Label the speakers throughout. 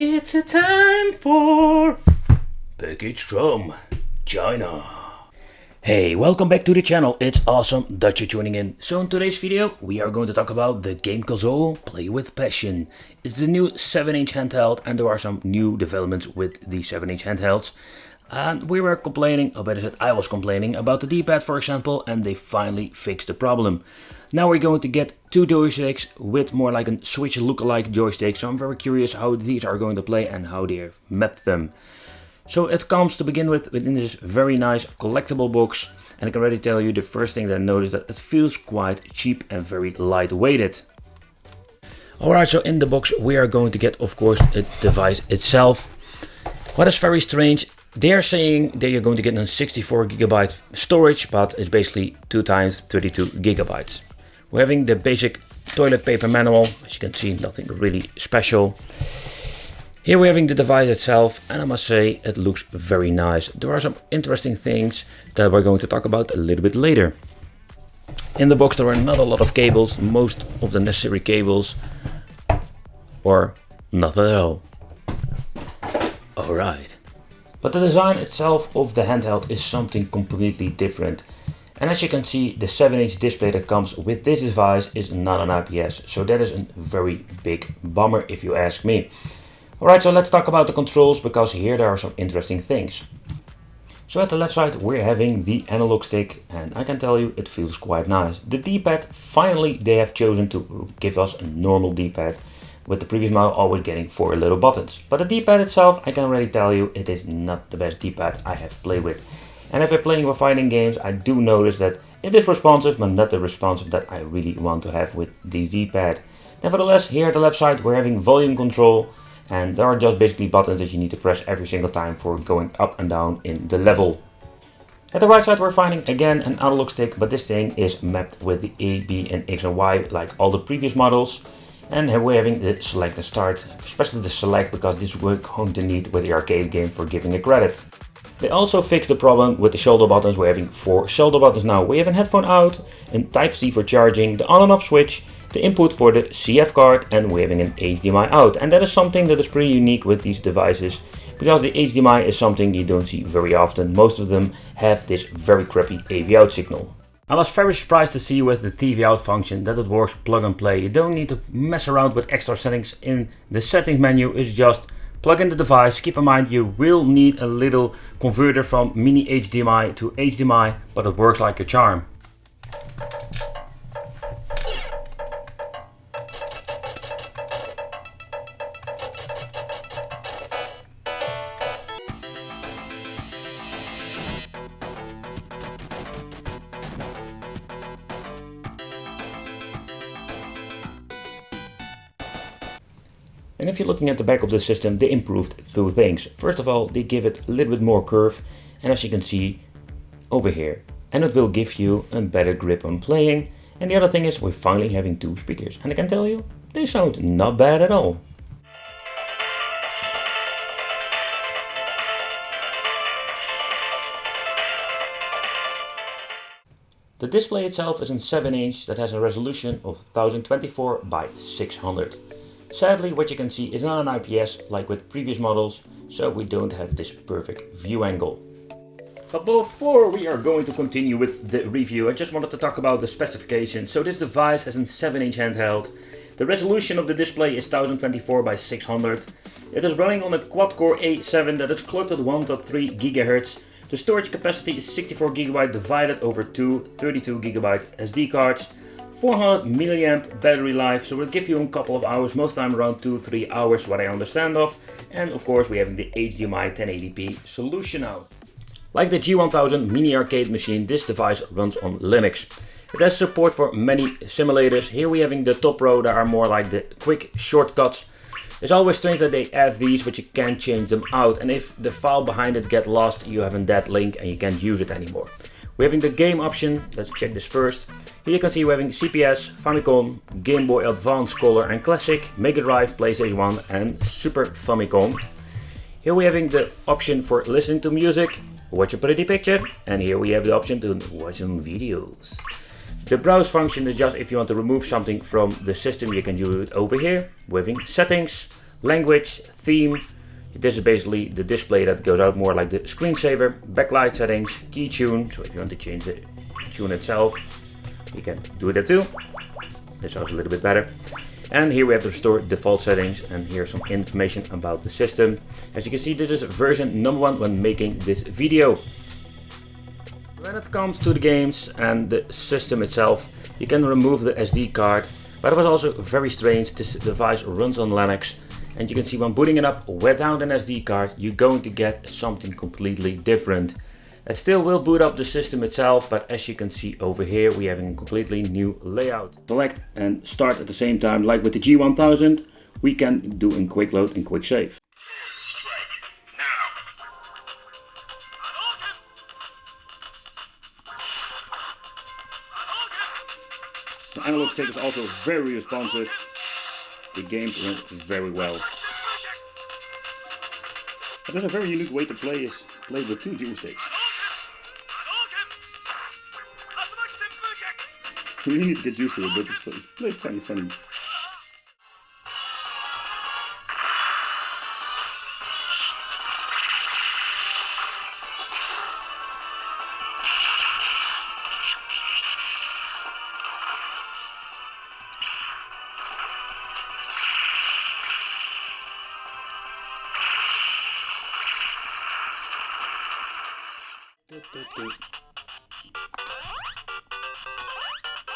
Speaker 1: It's a time for package from China. Hey, welcome back to the channel. It's awesome that you're tuning in. So in today's video, we are going to talk about the game console Play with Passion. It's the new 7-inch handheld and there are some new developments with the 7-inch handhelds. And we were complaining, or better said, I was complaining about the D-pad for example, and they finally fixed the problem. Now we're going to get two joysticks with more like a Switch lookalike joystick, so I'm very curious how these are going to play and how they have mapped them. So it comes to begin with within this very nice collectible box, and I can already tell you the first thing that I noticed that it feels quite cheap and very lightweighted. Alright, so in the box we are going to get, of course, the device itself. What is very strange, they are saying that you're going to get a 64GB storage, but it's basically 2 times 32 gigabytes. We're having the basic toilet paper manual, as you can see, nothing really special. Here we're having the device itself, and I must say it looks very nice. There are some interesting things that we're going to talk about a little bit later. In the box there are not a lot of cables, most of the necessary cables, or not at all. Alright. But the design itself of the handheld is something completely different. And as you can see, the 7-inch display that comes with this device is not an IPS, so that is a very big bummer if you ask me. Alright, so let's talk about the controls, because here there are some interesting things. So at the left side we're having the analog stick, and I can tell you it feels quite nice. The D-pad, finally they have chosen to give us a normal D-pad, with the previous model always getting 4 little buttons. But the D-pad itself, I can already tell you, it is not the best D-pad I have played with. And if I'm playing with fighting games, I do notice that it is responsive, but not the responsive that I really want to have with this D-pad. Nevertheless, here at the left side we're having volume control, and there are just basically buttons that you need to press every single time for going up and down in the level. At the right side we're finding again an analog stick, but this thing is mapped with the A, B and X and Y like all the previous models. And here we're having the select and start, especially the select, because this we're going to need with the arcade game for giving a credit. They also fixed the problem with the shoulder buttons. We're having 4 shoulder buttons now. We have a headphone out, a Type-C for charging, the on and off switch, the input for the CF card, and we're having an HDMI out. And that is something that is pretty unique with these devices, because the HDMI is something you don't see very often. Most of them have this very crappy AV out signal. I was very surprised to see with the TV Out function that it works plug and play. You don't need to mess around with extra settings in the settings menu. It's just plug in the device. Keep in mind you will need a little converter from mini HDMI to HDMI, but it works like a charm. And if you're looking at the back of the system, they improved 2 things. First of all, they give it a little bit more curve, and as you can see over here, and it will give you a better grip on playing. And the other thing is we're finally having 2 speakers, and I can tell you, they sound not bad at all. The display itself is in 7-inch that has a resolution of 1024 by 600. Sadly, what you can see is not an IPS like with previous models, so we don't have this perfect view angle. But before we are going to continue with the review, I just wanted to talk about the specifications. So this device has a 7-inch handheld. The resolution of the display is 1024 by 600. It is running on a quad-core A7 that is clocked at 1.3 GHz. The storage capacity is 64GB divided over 2 32GB SD cards. 400 milliamp battery life, so it will give you a couple of hours, most time around 2-3 hours, what I understand of. And of course we're having the HDMI 1080p solution now. Like the G1000 mini arcade machine, this device runs on Linux. It has support for many simulators. Here we're having the top row that are more like the quick shortcuts. It's always strange that they add these, but you can't change them out, and if the file behind it gets lost, you have a dead link and you can't use it anymore. We're having the game option. Let's check this first. Here you can see we're having CPS, Famicom, Game Boy Advance Color and Classic, Mega Drive, PlayStation 1 and Super Famicom. Here we're having the option for listening to music, watch a pretty picture, and here we have the option to watch some videos. The browse function is just if you want to remove something from the system, you can do it over here. We're having settings, Language, theme, this is basically the display that goes out more like the screensaver, backlight settings, key tune, so if you want to change the tune itself, you can do that too. This sounds a little bit better. And here we have to restore default settings, and here's some information about the system. As you can see, this is version number 1 when making this video. When it comes to the games and the system itself, you can remove the SD card, but it was also very strange. This device runs on Linux, and you can see when booting it up without an SD card, you're going to get something completely different. It still will boot up the system itself, but as you can see over here, we have a completely new layout. Select and start at the same time, like with the G1000, we can do in quick load and quick save. The analog stick is also very responsive. The games run very well. But there's a very unique way to play with 2 joysticks. You really need to get used to it, but it's funny.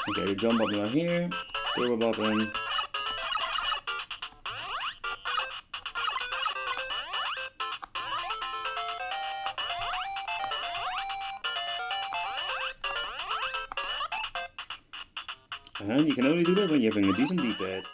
Speaker 1: Okay, the jump button right here, turbo button. And you can only do that when you're having a decent D-pad.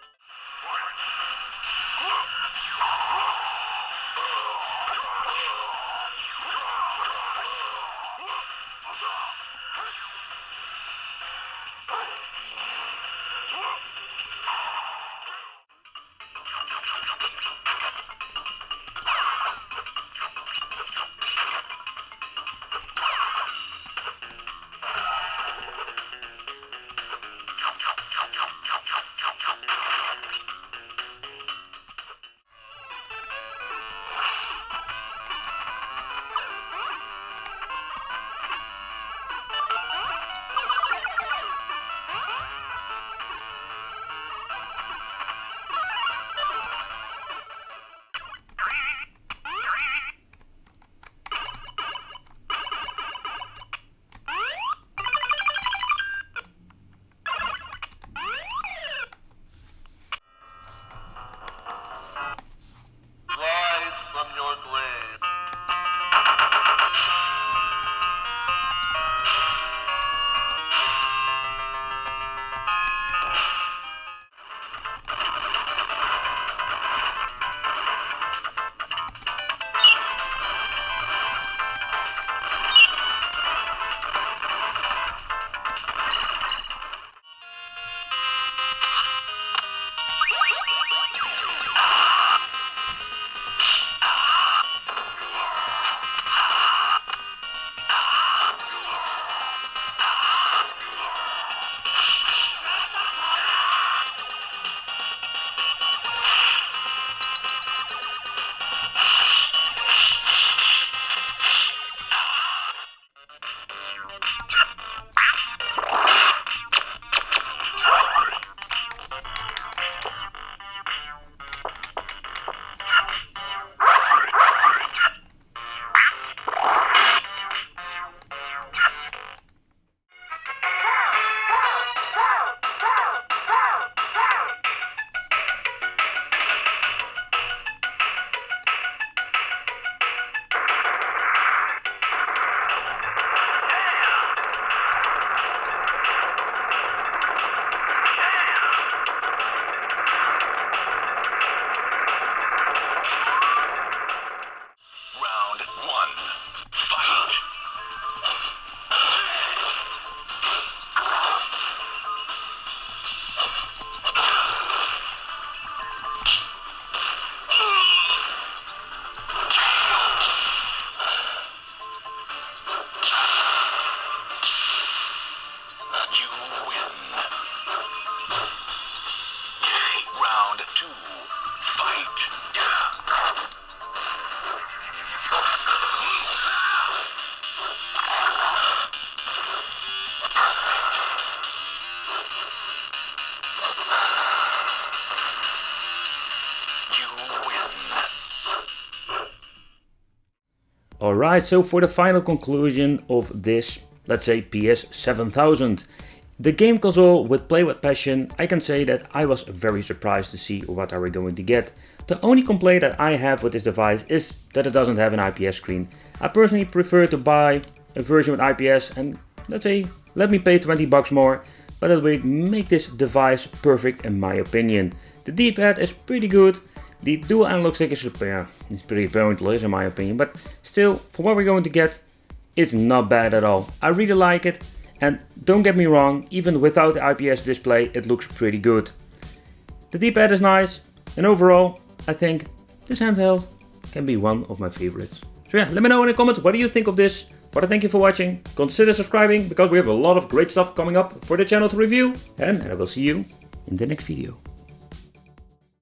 Speaker 1: Alright, so for the final conclusion of this, let's say PS7000, the game console with Play With Passion, I can say that I was very surprised to see what are we going to get. The only complaint that I have with this device is that it doesn't have an IPS screen. I personally prefer to buy a version with IPS and let's say, let me pay 20 bucks more, but it will make this device perfect in my opinion. The D-pad is pretty good. The dual analog stick is it's pretty pointless in my opinion, but still, for what we're going to get, it's not bad at all. I really like it, and don't get me wrong, even without the IPS display, it looks pretty good. The D-pad is nice, and overall, I think this handheld can be one of my favorites. So yeah, let me know in the comments what do you think of this. But I thank you for watching. Consider subscribing because we have a lot of great stuff coming up for the channel to review, and I will see you in the next video.